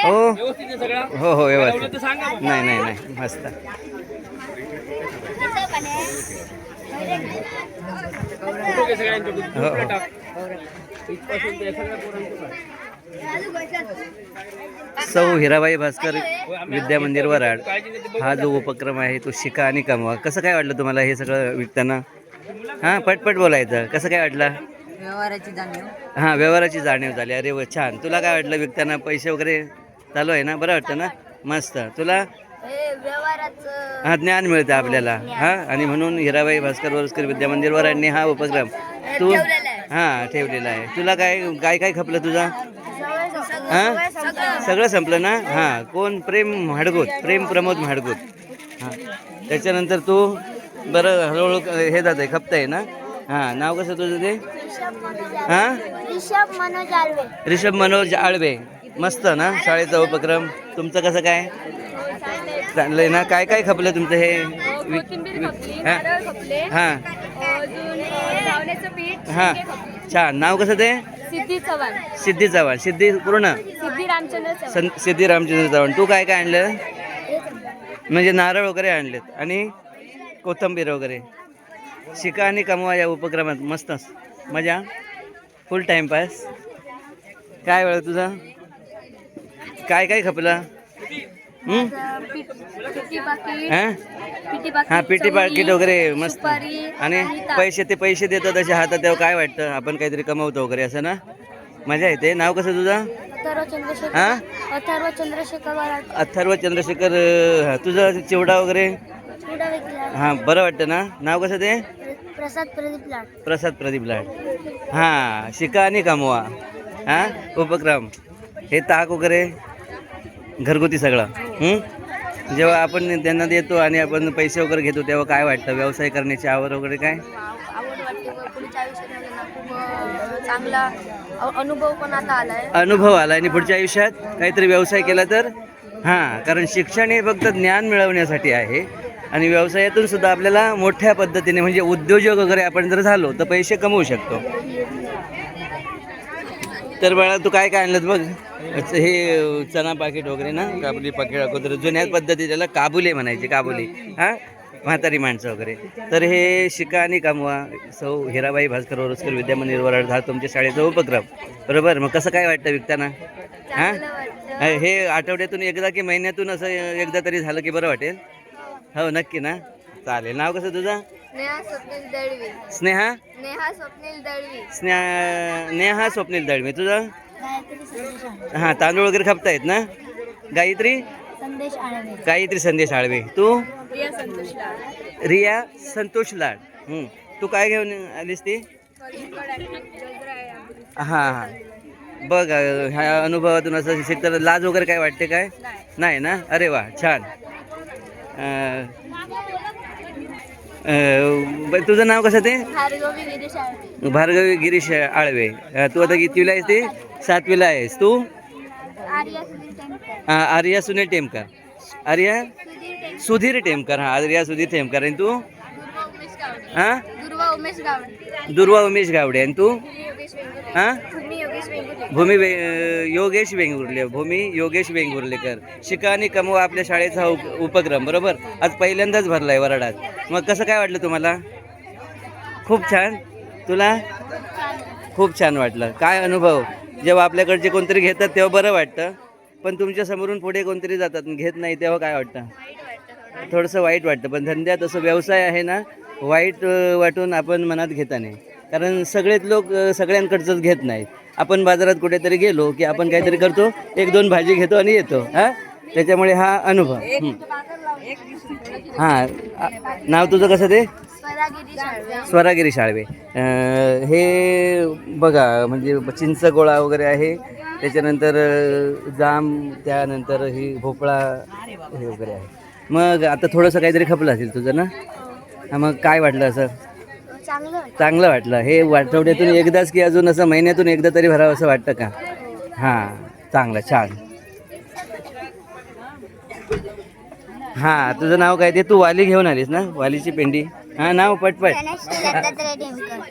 हो हो हो व्यवस्थित. नाही नाही नाही मस्त. हो हो. सौ हिराबाई भास्कर विद्या मंदिर वराड हा जो उपक्रम आहे तो शिका आणि कमवा. कसं काय वाटलं तुम्हाला हे सगळं विकताना? हां पटपट बोलायचं. कसं काय वाटलं? व्यवहाराची जाणीव. हां व्यवहाराची जाणीव झाली. अरे व छान. तुला काय वाटलं विकताना? पैसे वगैरे चालू आहे ना? बरं वाटतं ना? मस्त. तुला? हां ज्ञान मिळतं आपल्याला. हां आणि म्हणून हिराबाई भास्कर वरस्कर विद्या मंदिर वराडने हा उपक्रम तू हां ठेवलेला आहे. तुला काय काय काय खपलं तुझा? हां सगळं संपलं ना? हां कोण? प्रेम म्हाडगोत, प्रेम प्रमोद म्हाडगोत. हां त्याच्यानंतर तू बरं हळूहळू हे जात आहे खपत आहे ना? हां नाव कसं तुझं ते? हां रिषभ मनोज आळवे. मस्त ना शाळेचा उपक्रम. तुमचं कसं काय चाललंय ना? काय काय खपलं तुमचं हे? हां हां छान. नाव कसं ते? सिद्धी चव्हाण. सिद्धी चव्हाण. सिद्धी पूर्ण सिद्धी रामचंद्र चव्हाण. सिद्धी रामचंद्र चव्हाण. तू काय काय आणलं? म्हणजे नारळ वगैरे आणलेत आणि कोथिंबीर वगैरे. शिका आणि कमवा या उपक्रमात मस्त मजा. फुल टाइमपास. काय वेळ तुझा? काय काय खपलं? हां हां पिटी पाकिट वगैरे मस्त. आणि पैसे ते पैसे देतात असे हातात तेव्हा काय वाटतं आपण काहीतरी कमवतो वगैरे असं ना? मजा येते. नाव कसं तुझं? हां अथर्व चंद्रशेखर. तुझं चिवडा वगैरे हां बरं वाटतं ना? नाव कसं ते? प्रसाद प्रदीप लाड. हां शिका आणि कमवा हां उपक्रम. हे ताक वगैरे घरगुती सगळं. जेव्हा आपण त्यांना देतो आणि आपण पैसे वगैरे घेतो तेव्हा काय वाटतं? व्यवसाय करण्याची आवड वगैरे काय? आवड वाटते. पुढच्या आयुष्यात खूप चांगला अनुभव पण आता आलाय. अनुभव आला आणि पुढच्या आयुष्यात काहीतरी व्यवसाय केला तर हां कारण शिक्षण हे फक्त ज्ञान मिळवण्यासाठी आहे आणि व्यवसायातून सुद्धा आपल्याला मोठ्या पद्धतीने म्हणजे उद्योजक वगैरे आपण जर झालो तर पैसे कमवू शकतो. तर बाळा तू काय काय आणलं बघ? हे चना पाकिट वगैरे ना? काबुली पाकिट अगोदर जुन्या पद्धती त्याला काबुले म्हणायचे. काबुली हां म्हातारी माणसं वगैरे. तर हे शिका आणि कमवा सौ हिराबाई भास्कर वरस्कर विद्या मंदिर वराड हा तुमच्या शाळेचा उपक्रम बरोबर. मग कसं काय वाटतं विकताना? हां हे आठवड्यातून एकदा की महिन्यातून असं एकदा तरी झालं की बरं वाटेल. हो नक्की ना? चालेल. नाव कसं तुझं? नेहा स्वप्नील दळवी. स्नेहा नेहा स्वप्नील दळवी. नेहा स्वप्नील दळवी. तुझं? हां तांदूळ वगैरे खपतायत ना? गायत्री संदेश आळवे. गायत्री संदेश आळवे. तू? रिया संतोष लाड. रिया संतोष लाड. तू काय घेऊन आलीस ती? हां हां बघ ह्या अनुभवातून असं शिकताना लाज वगैरे काय वाटते काय? नाही ना? अरे वा छान. तुझं नाव कसं ते? भार्गवी गिरीश आळवे. तू आता कितवीला आहेस ते? 7वीला आहेस. तू? आर्या सुनील टेमकर. आर्या सुधीर टेमकर. हां आर्या सुधीर टेमकर. आणि तू? हां दुर्वा उमेश गावडे. आणि तू? हां योगेश वेंगुर्ले. भूमी योगेश वेंगुर्लेकर. शिका आणि कमवा आपल्या शाळेचा हा उपक्रम बरोबर आज पहिल्यांदाच भरला आहे वराडात. मग कसं काय वाटलं तुम्हाला? खूप छान. तुला? खूप छान वाटलं. काय अनुभव? जेव्हा आपल्याकडचे कोणतरी घेतात तेव्हा बरं वाटतं पण तुमच्या समोरून पुढे कोणतरी जातात घेत नाही तेव्हा काय वाटतं? थोडंसं वाईट वाटतं. पण धंद्यात असं व्यवसाय आहे ना वाईट वाटून आपण मनात घेता नाही कारण सगळेच लोक सगळ्यांकडचंच घेत नाहीत. आपण बाजारात कुठेतरी गेलो की आपण काहीतरी करतो 1-2 भाजी घेतो आणि येतो. हां त्याच्यामुळे हा अनुभव. हां नाव तुझं कसं ते? स्वरागिरी शाळवे. हे बघा म्हणजे चिंच गोळा वगैरे आहे. त्याच्यानंतर जाम त्यानंतर ही भोपळा हे वगैरे आहे. मग आता थोडंसं काहीतरी खपलं असेल तुझं ना? हां मग काय वाटलं असं? चांगलं वाटलं. हे आठवड्यातून एकदाच की अजून असं महिन्यातून एकदा तरी भरावं असं वाटतं का? हां चांगलं छान. हां तुझं नाव काय ते? तू वाली घेऊन आलीस ना? वालीची पेंडी. हां नाव पटपट.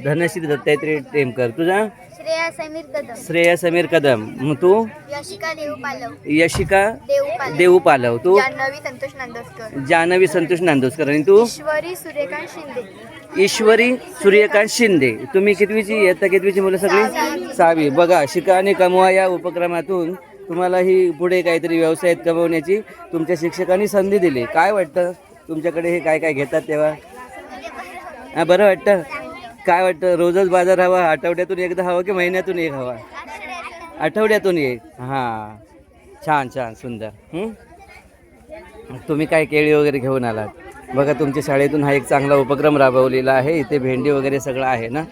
धनश्री दत्तात्रय टेमकर. तुझा? श्रेया समीर कदम. श्रेया समीर कदम. मग तू? यशिका देऊ पालव. यशिका देऊ पालव. देऊ पालव. तू? जान्हवी संतोष नांदोसकर. जानवी संतोष नांदोसकर. आणि तू? ईश्वरी सूर्यकांत शिंदे. ईश्वरी सूर्यकांत शिंदे. तुम्ही कितवीची इयत्ता कितवीची मुलं सगळी? 6वी. बघा, शिका आणि कमवा या उपक्रमातून तुम्हाला ही पुढे काहीतरी व्यवसायात कमवण्याची तुमच्या शिक्षकांनी संधी दिली. काय वाटतं तुमच्याकडे हे काय काय घेतात तेव्हा? हां, बरं वाटतं. काय वाटतं, रोजच बाजार हवा, आठवड्यातून एकदा हवा की महिन्यातून एक हवा? आठवड्यातून एक. हां, छान छान, सुंदर. तुम्ही काय केळी वगैरे घेऊन आलात? बघा, तुमच्या शाळेतून हा एक चांगला उपक्रम राबवलेला आहे. इथे भेंडी वगैरे सगळं आहे ना.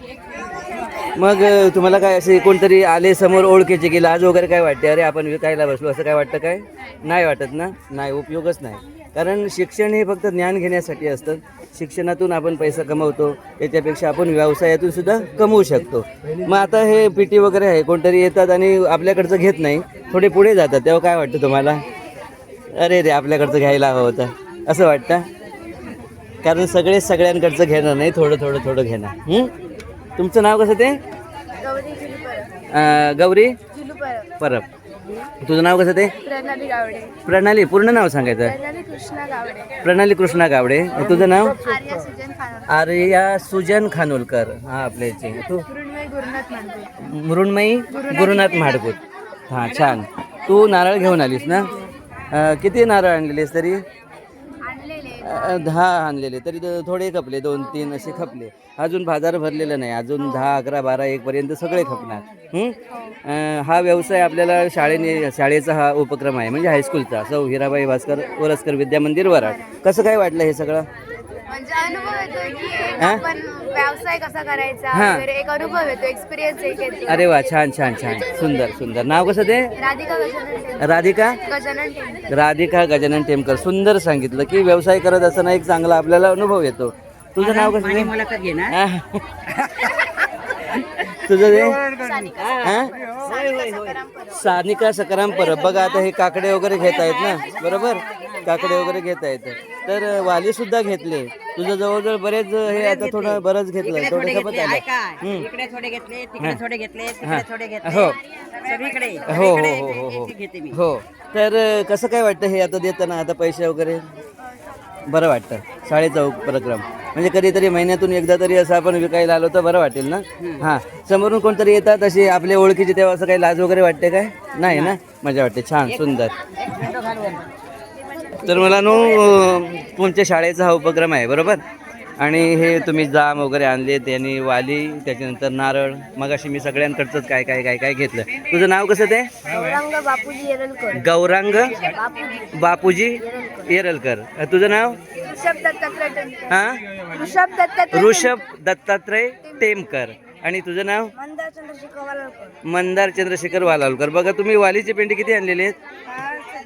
मग तुम्हाला काय असे कोणतरी आले समोर ओळखीचे की लाज वगैरे काय वाटते? अरे आपण विकायला बसलो असं काय वाटतं? काय नाही वाटत ना? नाही, उपयोगच नाही. कारण शिक्षण हे फक्त ज्ञान घेण्यासाठी असतं. शिक्षणातून आपण पैसा कमवतो, त्याच्यापेक्षा आपण व्यवसायातून सुद्धा कमवू शकतो. मग आता हे PT वगैरे आहे, कोणतरी येतात आणि आपल्याकडचं घेत नाही, थोडे पुढे जातात, तेव्हा काय वाटतं तुम्हाला? अरे रे, आपल्याकडचं घ्यायला हवं होतं असं वाटतं. कारण सगळ्यांकडचं घेणार नाही, थोडं थोडं थोडं घेणार. तुमचं नाव कसं ते? गौरी जुलू परब. गौरी जुलू परब. परब. तुझं नाव कसं ते? प्रणाली गावडे. प्रणाली. पूर्ण नाव सांगायचं? प्रणाली कृष्णा गावडे. प्रणाली कृष्णा गावडे. तुझं नाव? आर्या सुजन खानोलकर. आर्या सुजन खानोलकर. हा, आपल्याची. तू? मृण्मयी गुरुनाथ मांडे. मृण्मयी गुरुनाथ माडगूत. हां, छान. तू नारळ घेऊन आलीस ना? किती नारळ आणलेलेस तरी? आणलेले 10 आणलेले, तरी थोडे खपले, 2-3 असे खपले. अजून बाजार भरलेला नाही, अजून 10, 11, 12, 1 पर्यंत सगळे खपणार. हा व्यवसाय आपल्याला शाळेचा हा उपक्रम आहे, म्हणजे हायस्कूलचा. सौ हिराबाई भास्कर वरस्कर विद्या मंदिर वराड. कसं काय वाटलं हे सगळं? म्हणजे अनुभव येतो की हा? आपण व्यवसाय कसा करायचा हा. वगैरे एक अनुभव येतो, एक्सपिरियन्स एक येतो. अरे वा, छान छान छान, सुंदर सुंदर. नाव कसं ते? राधिका गजानन टेमकर. राधिका गजानन टेमकर. राधिका गजानन टेमकर. सुंदर सांगितलं की व्यवसाय करत असताना एक चांगला आपल्याला अनुभव येतो. तुझं नाव कसं ते? तुझं ते? हां? सानिका सकाराम परब. बघा, आता हे काकडे वगैरे घेत आहेत ना, बरोबर? काकडे वगैरे घेत आहेत, तर वाली सुद्धा घेतले. तुझं जवळजवळ बरेच हे आता थोडं बरंच घेतलं, थोडं खपत आलं. इकडे थोडे घेतले, तिकडे थोडे घेतले, हां. तिकडे थोडे घेतले, हो सगळीकडे हो हो हो हो हो घेते मी. हो. तर कसं काय वाटतं हे आता देताना, आता पैसे वगैरे? बरं वाटतं. शाळेचा उपक्रम म्हणजे कधीतरी महिन्यातून एकदा तरी असं आपण विकायला आलो तर बरं वाटेल ना. हां, समोरून कोणतरी येतात असे आपले ओळखीचे, तेव्हा असं काही लाज वगैरे वाटते काय? नाही ना? मजा वाटते. छान, सुंदर. तर मला तुमच्या शाळेचा हा उपक्रम आहे, बरोबर? आणि हे तुम्ही जाम वगैरे आणले, त्यांनी वाली, त्याच्यानंतर नारळ, मगाशी मी सगळ्यांकडचंच काय काय काय काय घेतलं. तुझं नाव कसं ते? गौरांग बापूजी येरलकर. गौरांग बापूजी बापूजी येरलकर. तुझं नाव? ऋषभ दत्तात्रय टेमकर. हां, ऋषभ दत्तात्रय. ऋषभ दत्तात्रय टेमकर. आणि तुझं नाव? मंदार चंद्रशेखर वालालकर. मंदार चंद्रशेखर वालालकर. बघा, तुम्ही वालीची पेंडी किती आणलेली आहेत?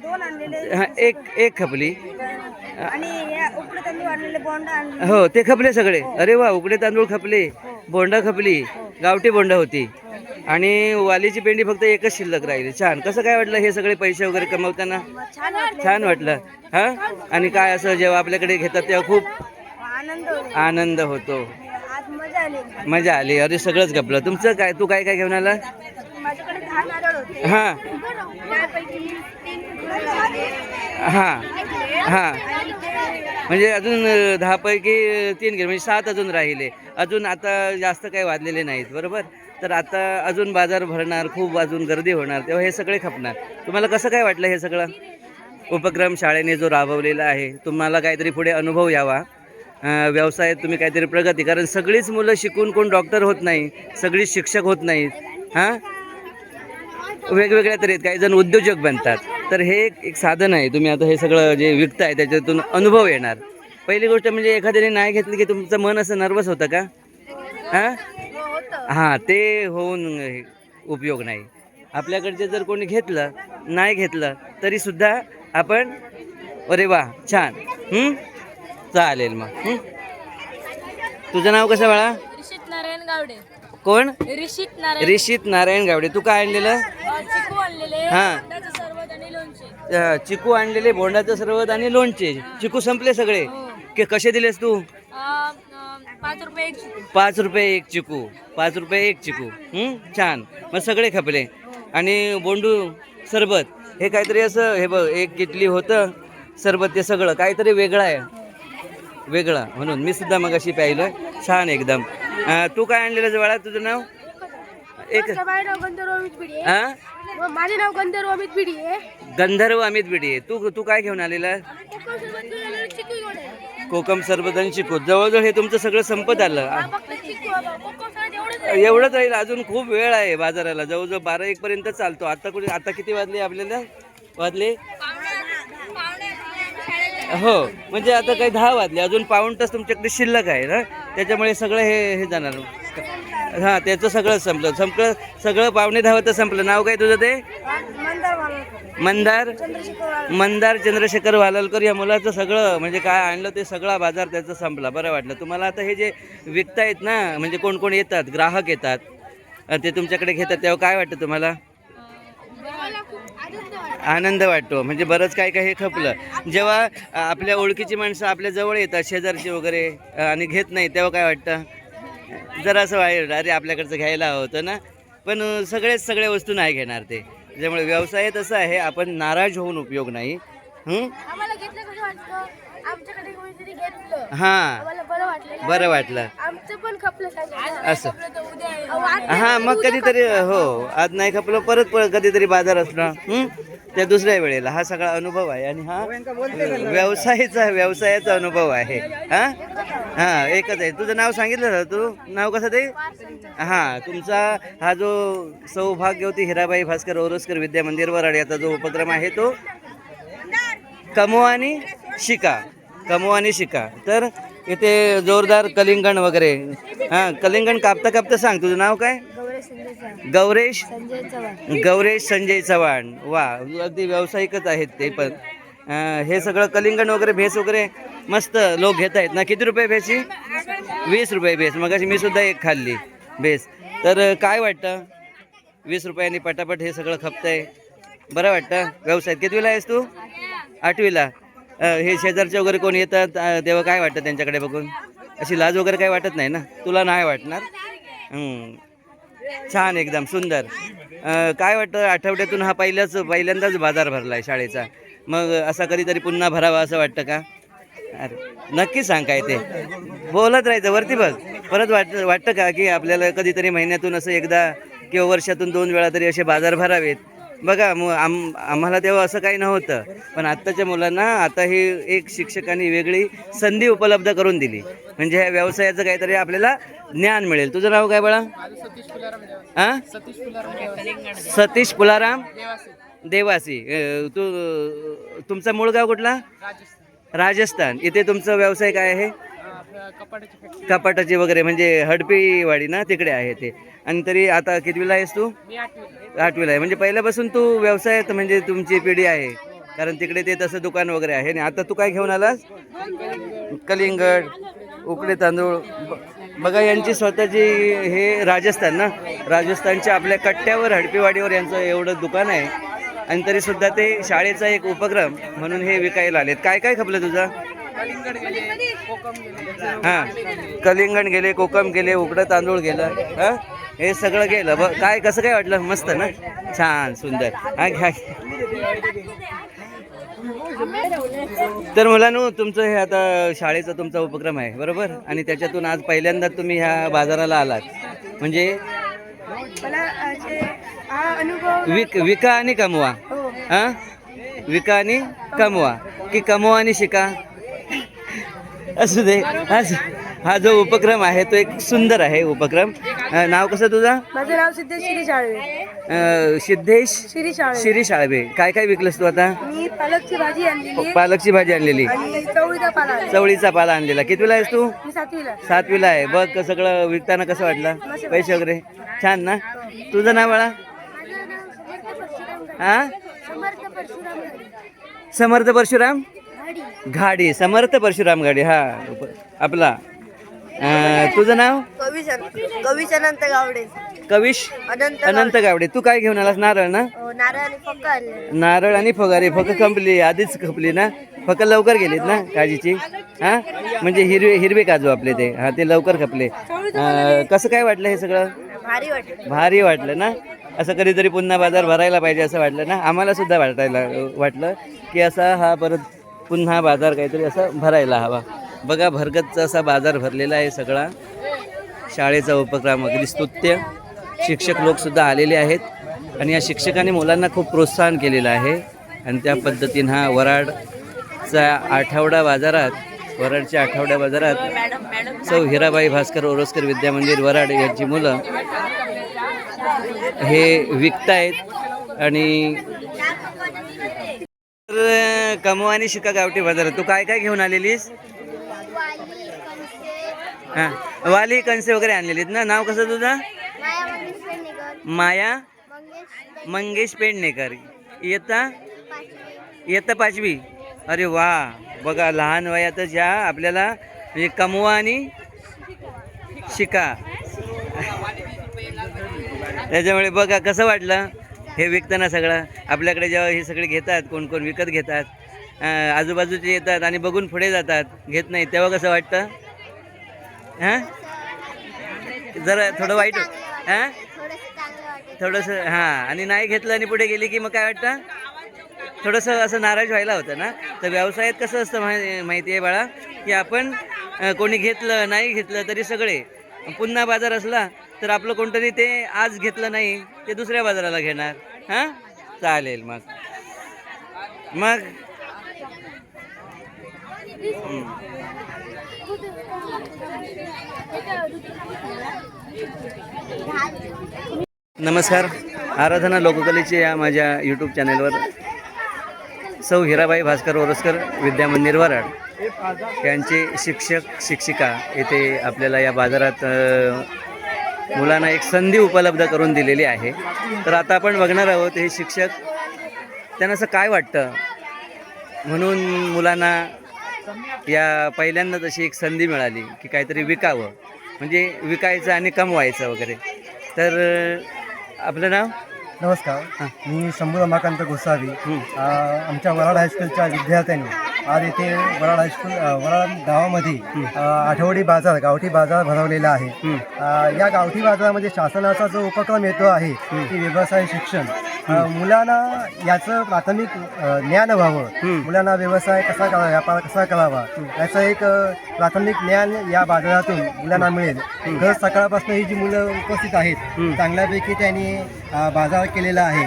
2 आणलेले हां, एक खपली. आणि या उकडे तांदूळ आणलेले बोंड आणले. हो, ते खपले सगळे. अरे वा, उकडे तांदूळ खपले, बोंडा खपली, गावठी बोंडा होती, आणि वालीची पेंडी फक्त एकच शिल्लक राहिली. छान. कसं काय वाटलं हे सगळे पैसे वगैरे कमवताना? छान वाटले. छान वाटलं. हां, आणि काय असं जेव्हा आपल्याकडे घेतात तेव्हा खूप आनंद होतो. आनंद होतो, आज मजा आली. मजा आली. अरे सगळंच खपलं. तुमचं काय? तू काय काय घेऊन आला? माझ्याकडे 10 नारळ होते. हां त्यापैकी 3 हां हां, म्हणजे अजून 10 पैकी 3 गेले, म्हणजे 7 अजून राहिले. अजून आता जास्त काही वाजलेले नाहीत, बरोबर? तर आता अजून बाजार भरणार, खूप अजून गर्दी होणार, तेव्हा हे सगळे खपणार. तुम्हाला कसं काय वाटलं हे सगळं उपक्रम शाळेने जो राबवलेला आहे? तुम्हाला काहीतरी पुढे अनुभव यावा, व्यवसायात तुम्ही काहीतरी प्रगती. कारण सगळीच मुलं शिकून कोण डॉक्टर होत नाही, सगळीच शिक्षक होत नाहीत. हां, वेगवेगळ्या तऱ्हेत काही जण उद्योजक बनतात. तर हे एक साधन आहे. तुम्ही आता हे सगळं जे विकताय त्याच्यातून अनुभव येणार. पहिली गोष्ट म्हणजे एखाद्याने नाही घेतली की तुमचं मन असं नर्वस होतं का? हां हां, ते होऊन उपयोग नाही. आपल्याकडचे जर कोणी घेतलं, नाही घेतलं तरीसुद्धा आपण अरे वा, छान. चालेल मग. तुझं नाव कसं बाळा? ऋषित नारायण गावडे. कोण? ऋषित नारायण. ऋषित नारायण गावडे. तू काय आणलेलं? चिकू आणलेले, हां. बोंडाचं सरबत आणि लोणचे. चिकू आणलेले, बोंडाचं सरबत आणि लोणचे. चिकू संपले सगळे. कसे दिलेस तू? 5 रुपये एक चिकू. 5 रुपये एक चिकू. 5 रुपये एक चिकू. छान. मग सगळे खपले. आणि बोंडू सरबत हे काहीतरी असं हे बघ एक किटली होतं सरबत ते सगळं काहीतरी वेगळं आहे वेगळं म्हणून मी सुद्धा मग अशी प्यायलं छान एकदम. तू काय आणलेलं जवळ तुझं नाव एक गंधर्व अमित भिडे. हा माझे नाव गंधर्व अमित भिडे आहे. गंधर्व अमित भिडे. तू काय घेऊन आलेला कोकम सरबत आणि चिकू. जवळजवळ हे तुमचं सगळं संपत आलं. एवढंच राहील अजून खूप वेळ आहे बाजाराला. जवळजवळ 12-1 पर्यंत चालतो. आता किती वाजले आपल्याला वाजले हो म्हणजे आता काही 10 वाजले. अजून पाऊण तास तुमच्याकडे शिल्लक आहे ना त्याच्यामुळे सगळं हे जाणार. हां त्याचं सगळं संपलं सगळं 9:15 तर संपलं. नाव काय तुझं ते मंदार चंद्रशेखर वाललकर या मुलाचं सगळं म्हणजे काय आणलं ते सगळा बाजार त्याचा संपला. बरं वाटलं तुम्हाला. आता हे जे विकतायत ना म्हणजे कोण कोण येतात ग्राहक येतात ते तुमच्याकडे घेतात तेव्हा काय वाटतं तुम्हाला आनंद वाटतो म्हणजे बरंच काय काय हे खपलं. जेव्हा आपल्या ओळखीची माणसं आपल्या जवळ येतात शेजारची वगैरे आणि घेत नाही तेव्हा काय वाटतं जरा असं वाईट अरे आपल्याकडचं घ्यायला होतं ना. पण सगळ्या वस्तू नाही घेणार ते. त्यामुळे व्यवसाय तसा आहे आपण नाराज होऊन उपयोग नाही. हां बरं वाटलं असं. हां मग कधीतरी हो आज नाही खपलं परत कधीतरी बाजार असला त्या दुसऱ्या वेळेला. हा सगळा अनुभव आहे आणि हा व्यवसायाचा अनुभव आहे. हां एकच आहे. तुझं नाव सांगितलं ना तू नाव कसं ते हां तुमचा हा जो सौभाग्यवती हिराबाई भास्कर ओरोसकर विद्या मंदिर वराड याचा जो उपक्रम आहे तो कमवा आणि शिका. तर इथे जोरदार कलिंगण वगैरे हां कलिंगण कापता सांग तुझं नाव काय गौरेश संजय चव्हाण. वा अगदी व्यावसायिकच आहेत ते पण. हे सगळं कलिंगण वगैरे भेस वगैरे मस्त लोक घेत आहेत ना. किती रुपये भेसी 20 रुपये भेस. मग मी सुद्धा एक खाल्ली भेस. तर काय वाटतं 20 रुपयांनी पटापट हे सगळं खपतंय बरं वाटतं. व्यवसाय कितवीला आहेस तू 8वीला. हे शेजारचे वगैरे कोण येतात तेव्हा काय वाटतं त्यांच्याकडे बघून अशी लाज वगैरे काही वाटत नाही ना तुला नाही वाटणार. छान एकदम सुंदर. काय वाटतं आठवड्यातून हा पहिल्यांदाच बाजार भरला आहे शाळेचा. मग असा कधीतरी पुन्हा भरावा असं वाटतं का अरे नक्की सांग काय ते बोलत राहायचं वरती बघ. परत वाटतं का की आपल्याला कधीतरी महिन्यातून असं एकदा किंवा वर्षातून 2 वेळा तरी असे बाजार भरावेत. बघा मग आम्हाला तेव्हा असं काही नव्हतं पण आत्ताच्या मुलांना आता ही एक शिक्षकांनी वेगळी संधी उपलब्ध करून दिली म्हणजे ह्या व्यवसायाचं काहीतरी आपल्याला ज्ञान मिळेल. तुझं नाव काय बाळा हां सतीश पुलाराम देवासी. तुमचा मूळ गाव कुठला राजस्थान. इथे तुमचा व्यवसाय काय आहे कपाटाची वगैरे म्हणजे हडपीवाडी ना तिकडे आहे ते. आणि तरी आता कितवीला आहेस तू 8वीला आहे. म्हणजे पहिल्यापासून तू व्यवसायात म्हणजे तुमची पिढी आहे कारण तिकडे ते तसं दुकान वगैरे आहे. आणि आता तू काय घेऊन आलास कलिंगड उकडे तांदूळ. बघा यांची स्वतःची हे राजस्थान ना राजस्थानच्या आपल्या कट्ट्यावर हडपीवाडीवर यांचं एवढं दुकान आहे आणि तरीसुद्धा ते शाळेचा एक उपक्रम म्हणून हे विकायला आलेत. काय काय खपलं तुझं हां कलिंगण गेले कोकम गेले उकडं तांदूळ गेलं हां हे सगळं गेलं. काय कसं काय वाटलं मस्त ना छान सुंदर. हां घ्या. तर मुलांनो तुमचं हे आता शाळेचा तुमचा उपक्रम आहे बरोबर आणि त्याच्यातून आज पहिल्यांदा तुम्ही ह्या बाजाराला आलात म्हणजे विका आणि कमवा. हां विका आणि कमवा की कमवा आणि शिका असू दे. हा जो उपक्रम आहे तो एक सुंदर आहे उपक्रम. नाव कसं तुझं माझं नाव सिद्धेश श्री शाळवे. सिद्धेश श्री शाळवे. काय काय विकलंस तू आता मी पालकची भाजी आणलेली आणि आणि चवळीचा पाला आणलेला. कितवीला आहेस तू मी 7वीला आहे. बघ सगळं विकताना कसं वाटलं पैसे वगैरे छान ना. तुझं नाव बाळा हां समर्थ परशुराम घाडी. समर्थ परशुराम घाडी हा आपला. तुझं नाव कविश अनंत गावडे. कविश अनंत गावडे. तू काय घेऊन आलास नारळ ना नारळ आणि फक्का नारळ आणि फगारी फक खपली आधीच खपली ना. फक्त लवकर गेलीत ना काजीची? हां, म्हणजे हिरवे काजू आपले ते, हां ते लवकर खपले. कसं काय वाटलं हे सगळं? भारी वाटलं. भारी वाटलं ना? असं कधीतरी पुन्हा बाजार भरायला पाहिजे असं वाटलं ना? आम्हाला सुद्धा वाटलं की असा हा परत पुन्हा बाजार काहीतरी असं भरायला हवा. बघा भरगतचा असा बाजार भरलेला आहे सगळा. शाळेचा उपक्रम अगदी स्तुत्य. शिक्षक लोकसुद्धा आलेले आहेत आणि या शिक्षकांनी मुलांना खूप प्रोत्साहन केलेलं आहे आणि त्या पद्धतीनं हा वराडच्या आठवडा बाजारात सौ हिराबाई भास्कर ओरोसकर विद्यामंदिर वराड यांची मुलं हे विकतायत. आणि कमवा आणि शिका गावठी बाजारात तू काय काय घेऊन आलेलीस? हां, वाली कणसे वगैरे आणलेलीत ना? नाव कसं तुझं? माया मंगेश पेडणेकर. इयत्ता 5वी. अरे वा, बघा लहान वयातच ह्या आपल्याला म्हणजे कमवा आणि शिका. त्याच्यामुळे बघा कसं वाटलं हे विकताना सगळं. आपल्याकडे जेव्हा हे सगळे घेतात, कोण कोण विकत घेतात, आजूबाजूचे येतात आणि बघून पुढे जातात, घेत नाही, तेव्हा कसं वाटतं? हां, जरा थोडं वाईट. हां, थोडंसं. हां, आणि नाही घेतलं आणि पुढे गेली की मग काय वाटतं? थोडंसं असं नाराज व्हायला होतं ना. तर व्यवसायात कसं असतं माहिती आहे बाळा, की आपण कोणी घेतलं नाही घेतलं तरी सगळे पुन्हा बाजार असला तर आपलं कोणतरी ते आज घेतलं नाही ते दुसऱ्या बाजाराला घेणार. हां, चालेल मग. नमस्कार. आराधना लोककलेच्या या माझ्या यूट्यूब चॅनलवर सौ हिराबाई भास्कर ओरोसकर विद्यामंदिर वराड यांचे शिक्षक शिक्षिका येथे आपल्याला या बाजारात मुलांना एक संधी उपलब्ध करून दिलेली आहे. तर आता आपण बघणार आहोत हे शिक्षक त्यांना असं काय वाटतं म्हणून मुलांना या पहिल्यांदा तशी एक संधी मिळाली की काहीतरी विकावं, म्हणजे विकायचं आणि कमवायचं वगैरे. तर आपलं नाव? नमस्कार, मी शंभू रमाकांत गोसावी. आमच्या वराड हायस्कूलच्या विद्यार्थ्यांनी आज येथे वराड हायस्कूल वराड गावामध्ये आठवडी बाजार गावठी बाजार भरवलेला आहे. या गावठी बाजारामध्ये शासनाचा जो उपक्रम येतो आहे की व्यवसाय शिक्षण, मुलांना याचं प्राथमिक ज्ञान व्हावं, मुलांना व्यवसाय कसा करावा, व्यापार कसा करावा याचं एक प्राथमिक ज्ञान या बाजारातून मुलांना मिळेल. दर सकाळपासून ही जी मुलं उपस्थित आहेत चांगल्यापैकी त्यांनी बाजार केलेला आहे.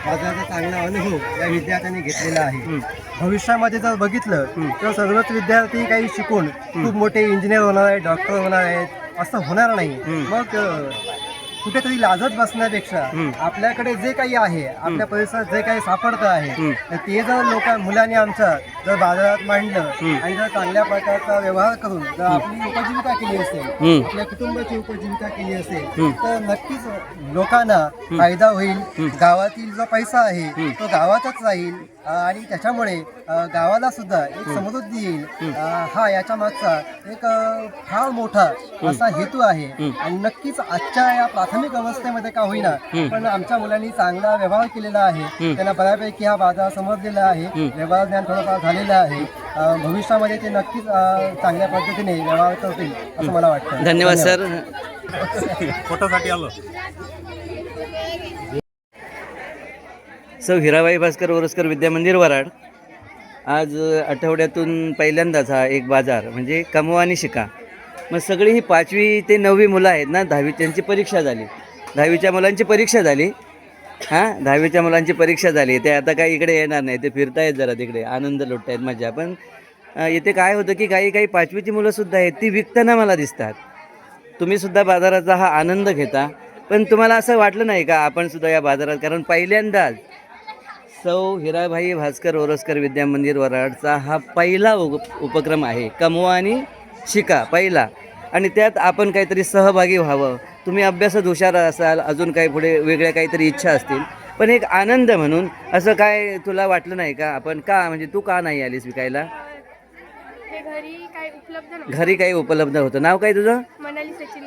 बाजाराचा चांगला अनुभव या विद्यार्थ्यांनी घेतलेला आहे. भविष्यामध्ये जर बघितलं तर सर्वच विद्यार्थी काही शिकून खूप मोठे इंजिनियर होणार आहेत, डॉक्टर होणार आहेत असं होणार नाही. मग कुठेतरी लाजत बसण्यापेक्षा आपल्याकडे जे काही आहे, आपल्या परिसरात जे काही सापडतं आहे ते जर मुलांनी आमच्या जर बाजारात मांडलं आणि जर चांगल्या प्रकारचा व्यवहार करून जर आपली उपजीविका केली असेल, आपल्या कुटुंबाची उपजीविका केली असेल तर नक्कीच लोकांना फायदा होईल. गावातील जो पैसा आहे तो गावातच राहील आणि त्याच्यामुळे गावाला सुद्धा एक समृद्धी येईल. हा याच्या मागचा एक फार मोठा असा हेतू आहे. आणि नक्कीच आजच्या या प्राथमिक अवस्थेमध्ये का होईना पण आमच्या मुलांनी चांगला व्यवहार केलेला आहे. त्यांना बऱ्यापैकी हा बाजार समजलेला आहे, व्यवहार ज्ञान थोडंफार झालेलं आहे. भविष्यामध्ये ते नक्कीच चांगल्या पद्धतीने व्यवहार करतील असं मला वाटतं. धन्यवाद सर. फोटोसाठी आलो. सौ हिराबाई भास्कर ओरोसकर विद्यामंदिर वराड आज आठवड्यातून पहिल्यांदाच हा एक बाजार म्हणजे कमवा आणि शिका. मग सगळी ही 5वी ते 9वी मुलं आहेत ना, 10वी त्यांची परीक्षा झाली, 10वीच्या मुलांची परीक्षा झाली. हां, 10वीच्या मुलांची परीक्षा झाली. ते आता काही इकडे येणार नाही, ते फिरतायत जरा तिकडे, आनंद लुटतायत, मजा. पण इथे काय होतं की काही 5वीची मुलंसुद्धा आहेत ती विकताना मला दिसतात. तुम्हीसुद्धा बाजाराचा हा आनंद घेता, पण तुम्हाला असं वाटलं नाही का आपण सुद्धा या बाजारात, कारण पहिल्यांदाच सौ हिराबाई भास्कर ओरोसकर विद्यामंदिर वराडचा हा पहिला उपक्रम आहे, कमवा आणि शिका पहिला, आणि त्यात आपण काहीतरी सहभागी व्हावं. तुम्ही अभ्यासात हुशार असाल, अजून काही पुढे वेगळ्या काहीतरी इच्छा असतील, पण एक आनंद म्हणून असं काय तुला वाटलं नाही का आपण का म्हणजे तू का नाही आलीस विकायला? घरी काही उपलब्ध होतं. नाव काय तुझं? मनाली सचिन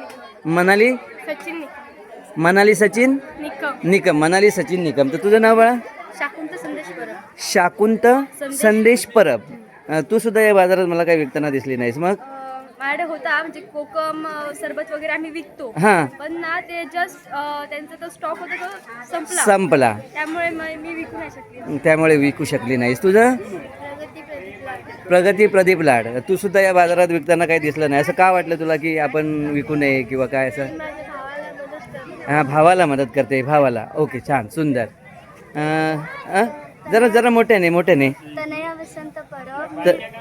निकम. मनाली सचिन निकम. तर तुझं नाव बाळा? शाकुंत संदेश परब. शाकुंत संदेश परब. तू सुद्धा या बाजारात मला काही विकताना दिसली नाहीस. मग माझ्याकडे होता म्हणजे कोकम सरबत वगैरे आम्ही विकतो. हां, पण ना ते जस्ट त्यांचा तो स्टॉक होता तो संपला. संपला, त्यामुळे मी विकू नाही शकले. त्यामुळे विकू शकली नाहीस. तुझं प्रगती प्रदीप लाड. तू सुद्धा या बाजारात विकताना काही दिसलं नाही. असं का वाटलं तुला की आपण विकू नये किंवा काय असं? माझ्या भावाला मदत करते. हां, भावाला मदत करते. भावाला. ओके, छान, सुंदर. जरा मोठ्याने. तनया वसंत परब.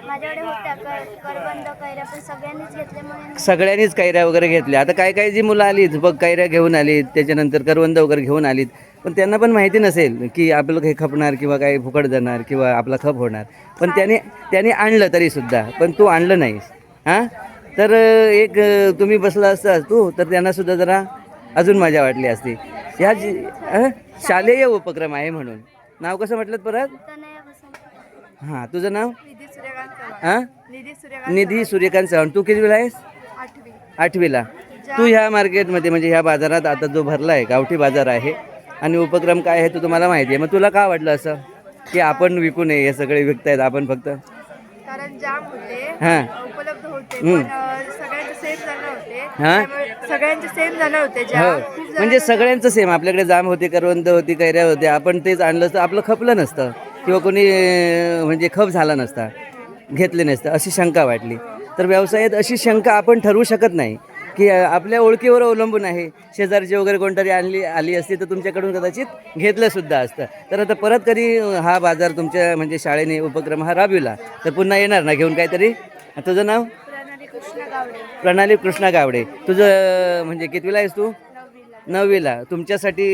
माझ्याकडे होत्या करवंद कैऱ्या पण सगळ्यांनीच घेतल्यामुळे सगळ्यांनीच कैऱ्या वगैरे घेतल्या. आता काय जी मुलं आलीत बघ, कैऱ्या घेऊन आलीत, त्याच्यानंतर करवंद वगैरे घेऊन आलीत, पण त्यांना पण माहिती नसेल की आपलं काही खपणार किंवा काही फुकट जाणार किंवा आपला खप होणार. पण त्याने आणलं तरीसुद्धा, पण तू आणलं नाहीस. हां, तर एक तुम्ही बसला असतास तू, तर त्यांनासुद्धा जरा अजून मजा वाटली असती. ह्या शालेय उपक्रम आहे म्हणून. नाव कसं म्हटलं परत? तनया वसंत. हां, तुझं नाव? निधी सूर्यकांत चव्हाण. हां, निधी सूर्यकांत चव्हाण. तू कितवीला आहेस? 8वी. 8वीला. तू ह्या मार्केटमध्ये म्हणजे ह्या बाजारात आता जो भरला आहे, गावठी बाजार आहे, आणि उपक्रम काय आहे तो तुम्हाला माहिती आहे. मग तुला का वाटलं असं की आपण विकू नये, हे सगळे विकतायत, आपण फक्त? कारण जाम होते, हां, उपलब्ध होते, पण सगळ्यांचे सेम जाणार होते. हां, सगळ्यांचे सेम जाणार होते. हो, म्हणजे सगळ्यांचं सेम. आपल्याकडे जाम होते, करवंद होती, कैऱ्या होत्या, आपण तेच आणलं तर आपलं खपलं नसतं किंवा कोणी म्हणजे खप झाला नसता, घेतले नसतं, अशी शंका वाटली. तर व्यवसायात अशी शंका आपण ठरवू शकत नाही की आपल्या ओळखीवर अवलंबून आहे. शेजारची वगैरे कोणतरी आली असती तर तुमच्याकडून कदाचित घेतलंसुद्धा असतं. तर आता परत कधी हा बाजार तुमच्या म्हणजे शाळेने उपक्रम हा राबविला तर पुन्हा येणार ना घेऊन काहीतरी? तुझं नाव? प्रणाली कृष्णा गावडे. तुझं म्हणजे कितवीला आहेस तू? 9वीला. तुमच्यासाठी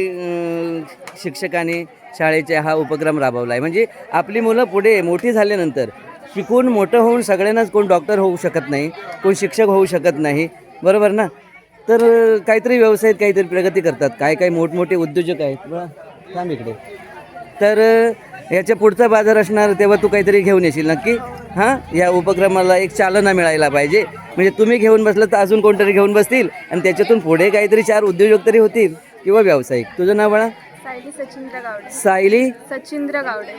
शिक्षकांनी शाळेचा हा उपक्रम राबवला आहे. म्हणजे आपली मुलं पुढे मोठी झाल्यानंतर शिकून मोठं होऊन सगळ्यांनाच कोण डॉक्टर होऊ शकत नाही, कोण शिक्षक होऊ शकत नाही, बरोबर ना? तर काहीतरी व्यवसायात काहीतरी प्रगती करतात. काय मोठमोठे उद्योजक आहेत बघा, थांब इकडे. तर याच्या पुढचा बाजार असणार तेव्हा तू काहीतरी घेऊन येशील नक्की. हां, या उपक्रमाला एक चालना मिळायला पाहिजे. म्हणजे तुम्ही घेऊन बसलं तर अजून कोणतरी घेऊन बसतील आणि त्याच्यातून पुढे काहीतरी 4 उद्योजक तरी होतील किंवा व्यावसायिक. तुझं नाव बाळा? सायली सचिंद्र गावडे. सायली सचिंद्र गावडे.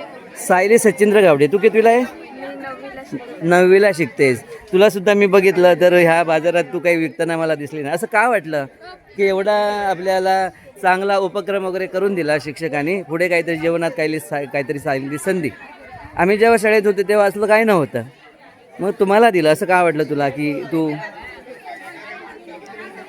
सायली सचिंद्र गावडे. तू कितवीला आहे? मी 9वीला शिकते. 9वीला शिकतेस. तुला सुद्धा मी बघितलं तर ह्या बाजारात तू काही विकताना मला दिसली नाही. असं का वाटलं की एवढा आपल्याला चांगला उपक्रम वगैरे करून दिला शिक्षकांनी, पुढे काहीतरी जीवनात काहीतरी सांगितली संधी. आम्ही जेव्हा शाळेत होते तेव्हा असलं काही नव्हतं, मग तुम्हाला दिलं. असं का वाटलं तुला की तू?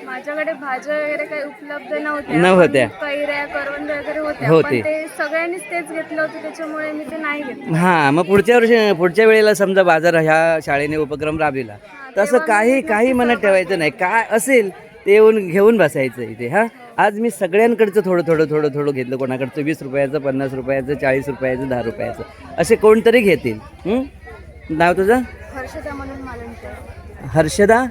माझ्याकडे भाज्या वगैरे काही उपलब्ध नव्हत्या. कैऱ्या करवंद वगैरे होते. ते सगळ्यांनीच तेच घेतलं होतं, त्याच्यामुळे मी ते नाही घेतलं. हां, मग पुढच्या वेळेला समजा बाजार ह्या शाळेने उपक्रम राबविला तसं काही मनात ठेवायचं नाही. काय असेल ते येऊन घेऊन बसायचं इथे. हां, आज मी सगळ्यांकडचं थोडं घेतलं. कोणाकडचं 20 रुपयाचं, 50 रुपयाचं, 40 रुपयाचं, 10 रुपयाचं, असे कोणतरी घेतील. नाव तुझं? हर्षदा मनोहर मालणकर. हर्षदा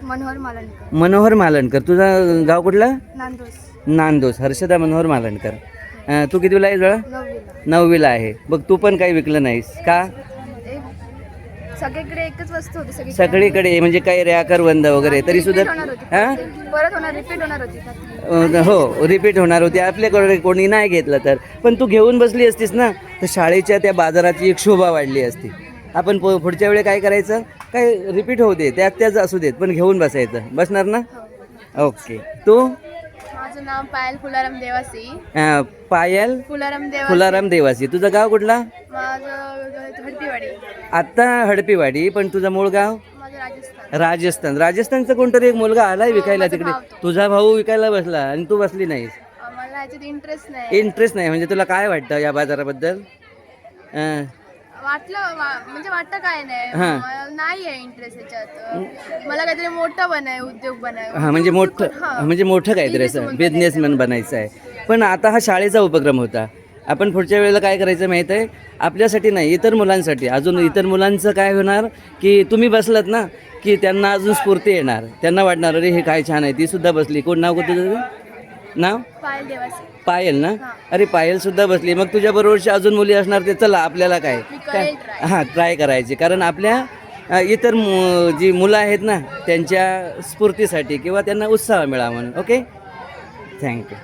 मनोहर मालणकर. तुझं गाव कुठलं? नांदोस. हर्षदा मनोहर मालणकर. तू कितवीला आहे जवळ? 9वीला आहे. बघ, तू पण काही विकलं नाहीस का? सगळीकडे एकच वस्तू होती. सगळीकडे म्हणजे कैऱ्या करवंद वगैरे तरी सुद्धा हां रिपीट होणार होती. आपल्याकडे कोणी नाही घेतलं तर. पण तू घेऊन बसली असतीस ना तर शाळेच्या त्या बाजाराची एक शोभा वाढली असती. आपण पुढच्या वेळी काय करायचं, काय रिपीट होऊ दे, त्याच असू देत, पण घेऊन बसायचं. बसणार ना? ओके. तू? माझं नाव पायल फुलाराम देवासी. पायल फुलाराम देवासी. तुझं गाव कुठला? माझं हडपीवाडी. आत्ता हडपीवाडी, पण तुझं मूळ गाव? राजस्थान. राजस्थानचा कोणतरी एक मुलगा आलाय विकायला तिकडे. तुझा भाऊ विकायला बसला आणि तू बसली नाहीस. मला ह्याच्यात इंटरेस्ट नाही. म्हणजे तुला काय वाटतं या बाजाराबद्दल? वाटतं काय नाही आहे इंटरेस्ट याच्यात. मला काहीतरी मोठं उद्योग बनाय. हां, म्हणजे मोठं काहीतरी असं बिझनेसमॅन बनायचं आहे. पण आता हा शाळेचा उपक्रम होता. आपण पुढच्या वेळेला काय करायचं माहीत आहे? आपल्यासाठी नाही, इतर मुलांसाठी. अजून इतर मुलांचं काय होणार की तुम्ही बसलात ना की त्यांना अजून स्फूर्ती येणार. त्यांना वाटणार अरे हे काय छान आहे, ती सुद्धा बसली. कोण नाव का तुझं? नाव? पायल देवासी. पायल ना? अरे पायल सुद्धा बसली. मग तुझ्या बरोबरची अजून मुली असणार, ते चला आपल्याला काय हां ट्राय करायची. कारण आपल्या इतर जी मुलं आहेत ना त्यांच्या स्फूर्तीसाठी किंवा त्यांना उत्साह मिळावा म्हणून. Okay, thank you.